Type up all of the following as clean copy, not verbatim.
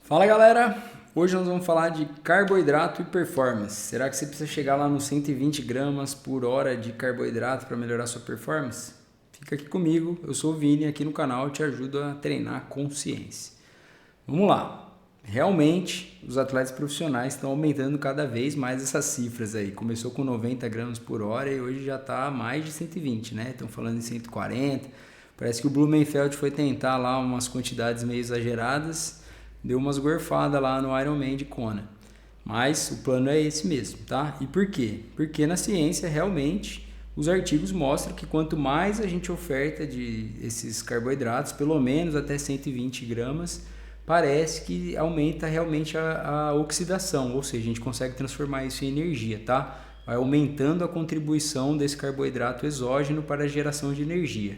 Fala galera, hoje nós vamos falar de carboidrato e performance. Será que você precisa chegar lá nos 120 gramas por hora de carboidrato para melhorar sua performance? Fica aqui comigo, eu sou o Vini, aqui no canal eu te ajudo a treinar consciência. Vamos lá, realmente os atletas profissionais estão aumentando cada vez mais essas cifras aí. Começou com 90 gramas por hora e hoje já está mais de 120, né? Estão falando em 140. Parece que o Blumenfeld foi tentar lá umas quantidades meio exageradas, deu umas gorfadas lá no Ironman de Kona. Mas o plano é esse mesmo, tá? E por quê? Porque na ciência realmente os artigos mostram que quanto mais a gente oferta de esses carboidratos, pelo menos até 120 gramas, parece que aumenta realmente a oxidação, ou seja, a gente consegue transformar isso em energia, tá? Vai aumentando a contribuição desse carboidrato exógeno para a geração de energia.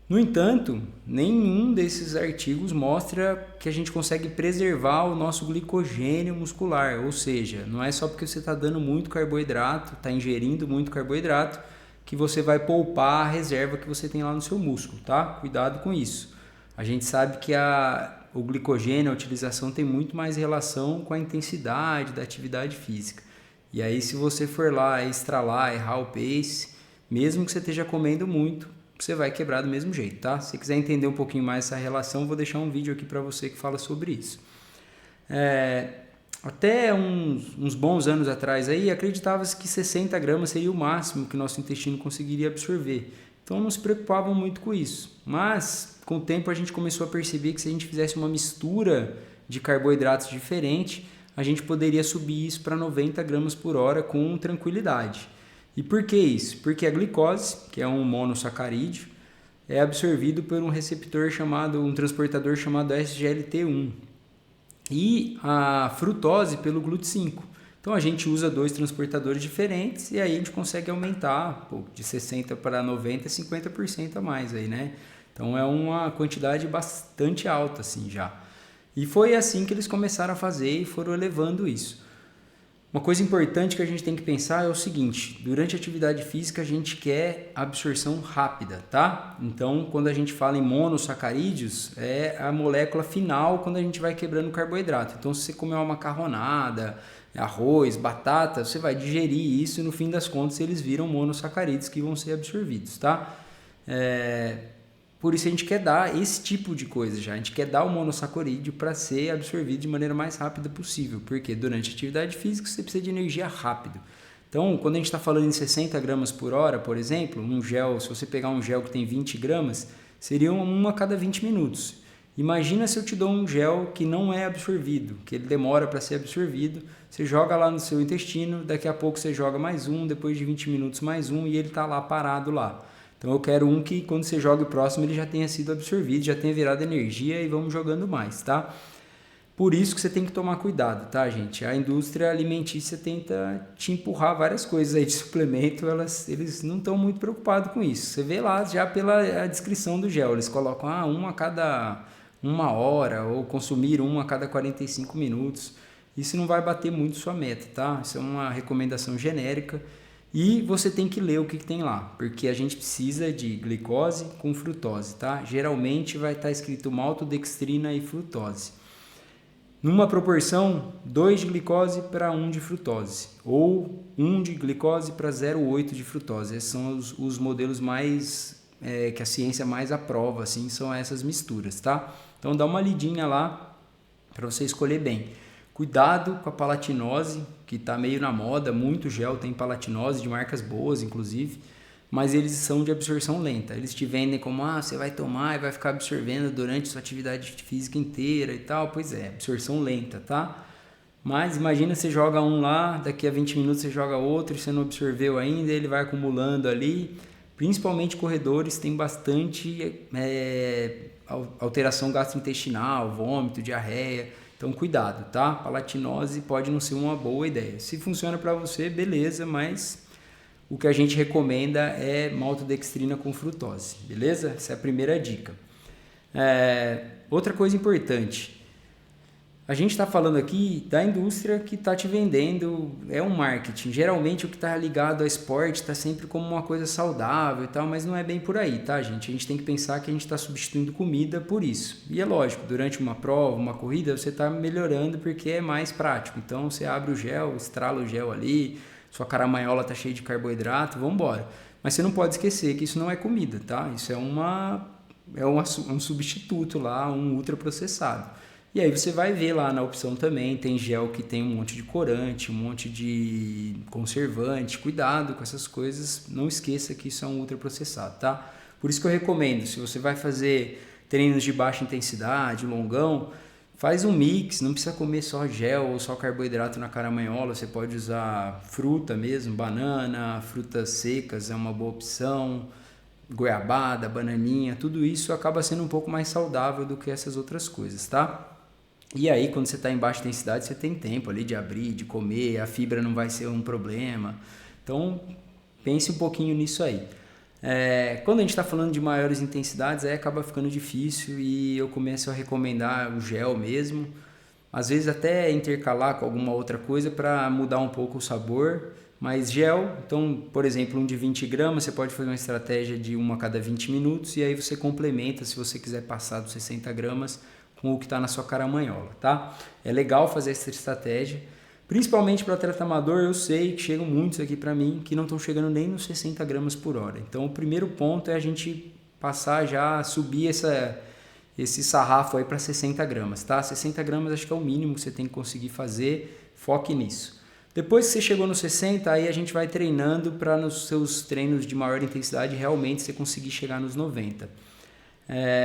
No entanto, nenhum desses artigos mostra que a gente consegue preservar o nosso glicogênio muscular, ou seja, não é só porque você está dando muito carboidrato, está ingerindo muito carboidrato, que você vai poupar a reserva que você tem lá no seu músculo, tá? Cuidado com isso. A gente sabe que o glicogênio, a utilização tem muito mais relação com a intensidade da atividade física. E aí, se você for lá, estralar, errar o pace, mesmo que você esteja comendo muito, você vai quebrar do mesmo jeito, tá? Se quiser entender um pouquinho mais essa relação, vou deixar um vídeo aqui para você que fala sobre isso. Até uns bons anos atrás aí, acreditava-se que 60 gramas seria o máximo que nosso intestino conseguiria absorver. Então não se preocupavam muito com isso. Mas com o tempo a gente começou a perceber que se a gente fizesse uma mistura de carboidratos diferente, a gente poderia subir isso para 90 gramas por hora com tranquilidade. E por que isso? Porque a glicose, que é um monossacarídeo, é absorvido por um receptor chamado, um transportador chamado SGLT1 e a frutose pelo GLUT5. Então a gente usa dois transportadores diferentes e aí a gente consegue aumentar de 60 para 90, 50% a mais aí, né? Então é uma quantidade bastante alta assim já. E foi assim que eles começaram a fazer e foram elevando isso. Uma coisa importante que a gente tem que pensar é o seguinte: durante a atividade física a gente quer absorção rápida, tá? Então, quando a gente fala em monossacarídeos, é a molécula final quando a gente vai quebrando o carboidrato. Então, se você comer uma macarronada, arroz, batata, você vai digerir isso e no fim das contas eles viram monossacarídeos que vão ser absorvidos, tá? Por isso a gente quer dar esse tipo de coisa já. A gente quer dar o monossacarídeo para ser absorvido de maneira mais rápida possível. Porque durante a atividade física você precisa de energia rápido. Então, quando a gente está falando em 60 gramas por hora, por exemplo, um gel, se você pegar um gel que tem 20 gramas, seria uma a cada 20 minutos. Imagina se eu te dou um gel que não é absorvido, que ele demora para ser absorvido. Você joga lá no seu intestino, daqui a pouco você joga mais um, depois de 20 minutos mais um e ele está lá parado lá. Então eu quero um que quando você joga o próximo ele já tenha sido absorvido, já tenha virado energia e vamos jogando mais, tá? Por isso que você tem que tomar cuidado, tá, gente? A indústria alimentícia tenta te empurrar várias coisas aí de suplemento, eles não estão muito preocupados com isso. Você vê lá já pela descrição do gel, eles colocam um a cada 1 hora ou consumir um a cada 45 minutos. Isso não vai bater muito sua meta, tá? Isso é uma recomendação genérica. E você tem que ler o que tem lá, porque a gente precisa de glicose com frutose, tá? Geralmente vai estar escrito maltodextrina e frutose. Numa proporção 2 de glicose para 1 de frutose, ou 1 de glicose para 0,8 de frutose. Esses são os modelos mais que a ciência mais aprova, assim, são essas misturas, tá? Então dá uma lidinha lá para você escolher bem. Cuidado com a palatinose, que está meio na moda, muito gel tem palatinose, de marcas boas inclusive, mas eles são de absorção lenta. Eles te vendem como, você vai tomar e vai ficar absorvendo durante a sua atividade física inteira e tal. Pois é, absorção lenta, tá? Mas imagina você joga um lá, daqui a 20 minutos você joga outro, você não absorveu ainda, ele vai acumulando ali. Principalmente corredores tem bastante alteração gastrointestinal, vômito, diarreia. Então cuidado, tá? Palatinose pode não ser uma boa ideia. Se funciona para você, beleza, mas o que a gente recomenda é maltodextrina com frutose, beleza? Essa é a primeira dica. Outra coisa importante, A gente está falando aqui da indústria que está te vendendo, é um marketing. Geralmente o que está ligado ao esporte está sempre como uma coisa saudável e tal, mas não é bem por aí, tá, gente? A gente tem que pensar que a gente está substituindo comida por isso. E é lógico, durante uma prova, uma corrida, você está melhorando porque é mais prático. Então você abre o gel, estrala o gel ali, sua caramanhola está cheia de carboidrato, vamos embora. Mas você não pode esquecer que isso não é comida, tá? Isso é um substituto lá, um ultraprocessado. E aí você vai ver lá na opção também, tem gel que tem um monte de corante, um monte de conservante, cuidado com essas coisas, não esqueça que isso é um ultraprocessado, tá? Por isso que eu recomendo, se você vai fazer treinos de baixa intensidade, longão, faz um mix, não precisa comer só gel ou só carboidrato na caramanhola, você pode usar fruta mesmo, banana, frutas secas é uma boa opção, goiabada, bananinha, tudo isso acaba sendo um pouco mais saudável do que essas outras coisas, tá? E aí, quando você está em baixa intensidade, você tem tempo ali de abrir, de comer, a fibra não vai ser um problema. Então, pense um pouquinho nisso aí. Quando a gente está falando de maiores intensidades, aí acaba ficando difícil e eu começo a recomendar o gel mesmo. Às vezes até intercalar com alguma outra coisa para mudar um pouco o sabor. Mas gel, então, por exemplo, um de 20 gramas, você pode fazer uma estratégia de 1 a cada 20 minutos e aí você complementa, se você quiser passar dos 60 gramas, com o que está na sua caramanhola, tá? É legal fazer essa estratégia, principalmente para atleta amador. Eu sei que chegam muitos aqui para mim que não estão chegando nem nos 60 gramas por hora. Então, o primeiro ponto é a gente passar já, subir esse sarrafo aí para 60 gramas, tá? 60 gramas acho que é o mínimo que você tem que conseguir fazer, foque nisso. Depois que você chegou nos 60, aí a gente vai treinando para nos seus treinos de maior intensidade realmente você conseguir chegar nos 90.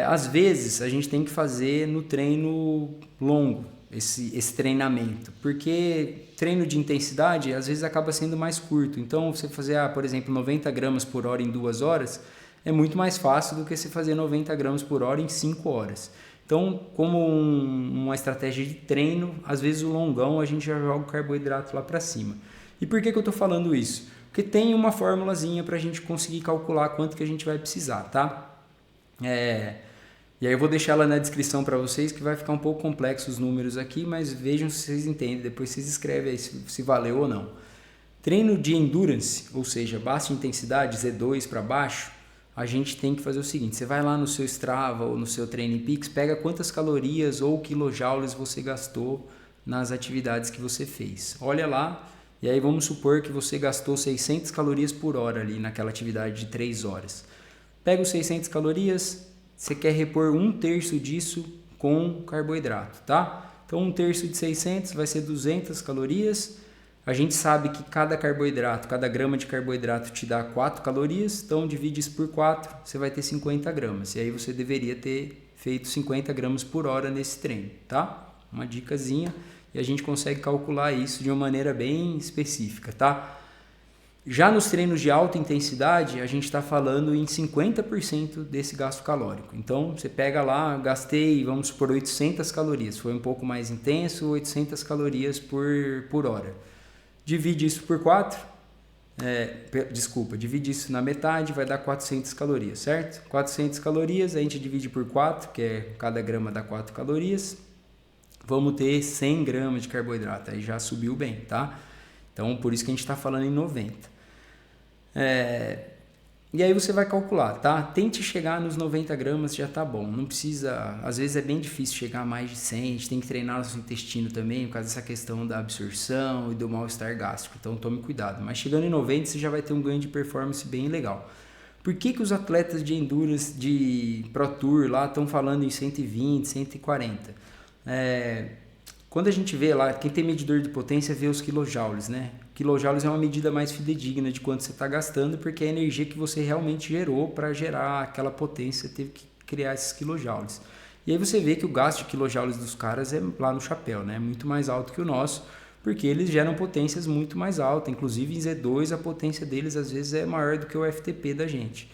Às vezes a gente tem que fazer no treino longo esse treinamento, porque treino de intensidade às vezes acaba sendo mais curto. Então você fazer, por exemplo, 90 gramas por hora em 2 horas é muito mais fácil do que você fazer 90 gramas por hora em 5 horas. Então, como uma estratégia de treino, às vezes o longão a gente já joga o carboidrato lá para cima. E por que eu estou falando isso? Porque tem uma formulazinha para a gente conseguir calcular quanto que a gente vai precisar, tá? E aí eu vou deixar ela na descrição para vocês, que vai ficar um pouco complexo os números aqui, mas vejam se vocês entendem, depois vocês escrevem aí se valeu ou não. Treino de endurance, ou seja, baixa intensidade, Z2 para baixo, a gente tem que fazer o seguinte, você vai lá no seu Strava ou no seu TrainingPeaks, pega quantas calorias ou quilojoules você gastou nas atividades que você fez. Olha lá, e aí vamos supor que você gastou 600 calorias por hora ali naquela atividade de 3 horas. Pega os 600 calorias, você quer repor 1/3 disso com carboidrato, tá? Então 1/3 de 600 vai ser 200 calorias. A gente sabe que cada grama de carboidrato te dá 4 calorias, então divide isso por 4, você vai ter 50 gramas. E aí você deveria ter feito 50 gramas por hora nesse treino, tá? Uma dicasinha, e a gente consegue calcular isso de uma maneira bem específica, tá? Já nos treinos de alta intensidade, a gente está falando em 50% desse gasto calórico. Então, você pega lá, gastei, vamos supor, 800 calorias. Foi um pouco mais intenso, 800 calorias por hora. Divide isso por 4. Divide isso na metade, vai dar 400 calorias, certo? 400 calorias, a gente divide por 4, que é cada grama dá 4 calorias. Vamos ter 100 gramas de carboidrato, aí já subiu bem, tá? Então, por isso que a gente está falando em 90. E aí você vai calcular, tá? Tente chegar nos 90 gramas, já tá bom. Não precisa... Às vezes é bem difícil chegar a mais de 100. A gente tem que treinar nosso intestino também, por causa dessa questão da absorção e do mal-estar gástrico. Então, tome cuidado. Mas chegando em 90, você já vai ter um ganho de performance bem legal. Por que os atletas de endurance, de Pro Tour lá, estão falando em 120, 140? Quando a gente vê lá, quem tem medidor de potência vê os quilojoules, né? Quilojoules é uma medida mais fidedigna de quanto você está gastando, porque é a energia que você realmente gerou para gerar aquela potência, você teve que criar esses quilojoules. E aí você vê que o gasto de quilojoules dos caras é lá no chapéu, né? Muito mais alto que o nosso, porque eles geram potências muito mais altas. Inclusive em Z2 a potência deles às vezes é maior do que o FTP da gente.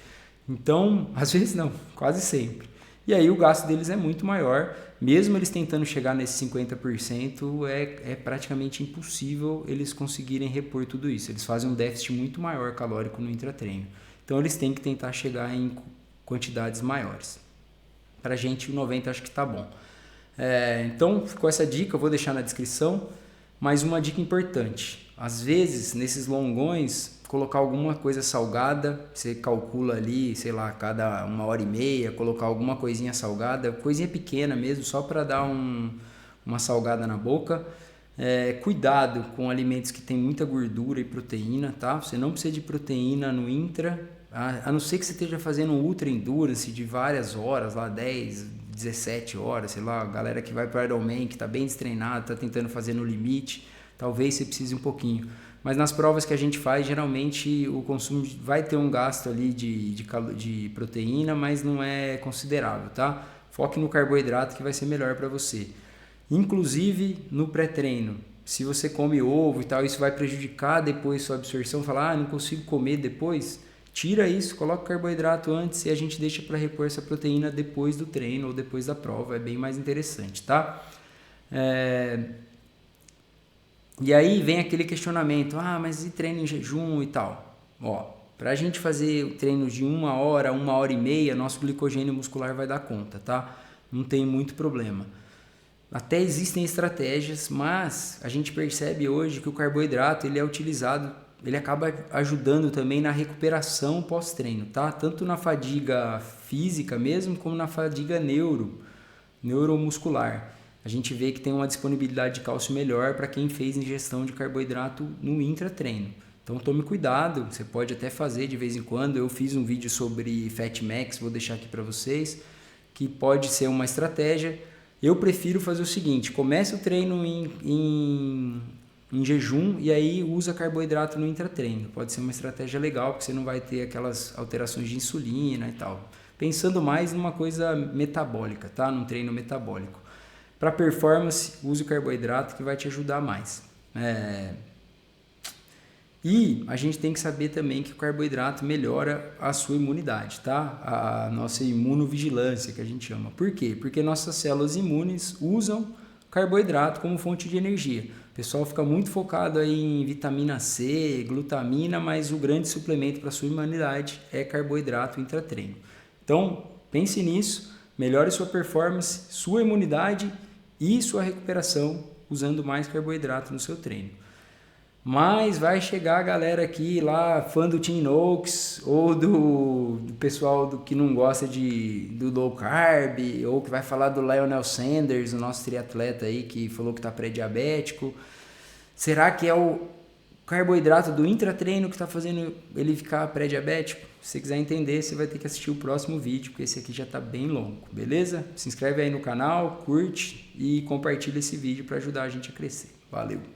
Então, às vezes não, quase sempre. E aí o gasto deles é muito maior, mesmo eles tentando chegar nesse 50%, é praticamente impossível eles conseguirem repor tudo isso. Eles fazem um déficit muito maior calórico no intratreino. Então eles têm que tentar chegar em quantidades maiores. Pra gente o 90 acho que tá bom. Então ficou essa dica, eu vou deixar na descrição. Mas uma dica importante, às vezes nesses longões, colocar alguma coisa salgada, você calcula ali, sei lá, cada 1h30, colocar alguma coisinha salgada, coisinha pequena mesmo, só para dar uma salgada na boca. Cuidado com alimentos que tem muita gordura e proteína, tá? Você não precisa de proteína no intra, a não ser que você esteja fazendo um ultra endurance de várias horas, lá 10, 17 horas, sei lá, a galera que vai para o Ironman, que está bem destreinado, está tentando fazer no limite, talvez você precise um pouquinho. Mas nas provas que a gente faz, geralmente o consumo vai ter um gasto ali de proteína, mas não é considerável, tá? Foque no carboidrato que vai ser melhor para você. Inclusive no pré-treino, se você come ovo e tal, isso vai prejudicar depois sua absorção, falar, não consigo comer depois, tira isso, coloca o carboidrato antes e a gente deixa para repor essa proteína depois do treino ou depois da prova, é bem mais interessante, tá? E aí vem aquele questionamento, mas e treino em jejum e tal? Para a gente fazer treinos de 1h, 1h30, nosso glicogênio muscular vai dar conta, tá? Não tem muito problema. Até existem estratégias, mas a gente percebe hoje que o carboidrato ele é utilizado, ele acaba ajudando também na recuperação pós-treino, tá? Tanto na fadiga física mesmo, como na fadiga neuromuscular. A gente vê que tem uma disponibilidade de cálcio melhor para quem fez ingestão de carboidrato no intratreino. Então tome cuidado, você pode até fazer de vez em quando. Eu fiz um vídeo sobre Fat Max, vou deixar aqui para vocês, que pode ser uma estratégia. Eu prefiro fazer o seguinte, comece o treino em jejum e aí usa carboidrato no intratreino. Pode ser uma estratégia legal, porque você não vai ter aquelas alterações de insulina e tal. Pensando mais numa coisa metabólica, tá? Num treino metabólico. Para performance, use o carboidrato que vai te ajudar mais. E a gente tem que saber também que o carboidrato melhora a sua imunidade, tá? A nossa imunovigilância, que a gente chama. Por quê? Porque nossas células imunes usam carboidrato como fonte de energia. O pessoal fica muito focado aí em vitamina C, glutamina, mas o grande suplemento para a sua imunidade é carboidrato intratreino. Então, pense nisso, melhore sua performance, sua imunidade e sua recuperação usando mais carboidrato no seu treino. Mas vai chegar a galera aqui lá, fã do Tim Noakes, ou do pessoal que não gosta do low carb, ou que vai falar do Lionel Sanders, o nosso triatleta aí, que falou que está pré-diabético. Será que é o carboidrato do intratreino que está fazendo ele ficar pré-diabético? Se você quiser entender, você vai ter que assistir o próximo vídeo, porque esse aqui já está bem longo, beleza? Se inscreve aí no canal, curte e compartilha esse vídeo para ajudar a gente a crescer. Valeu!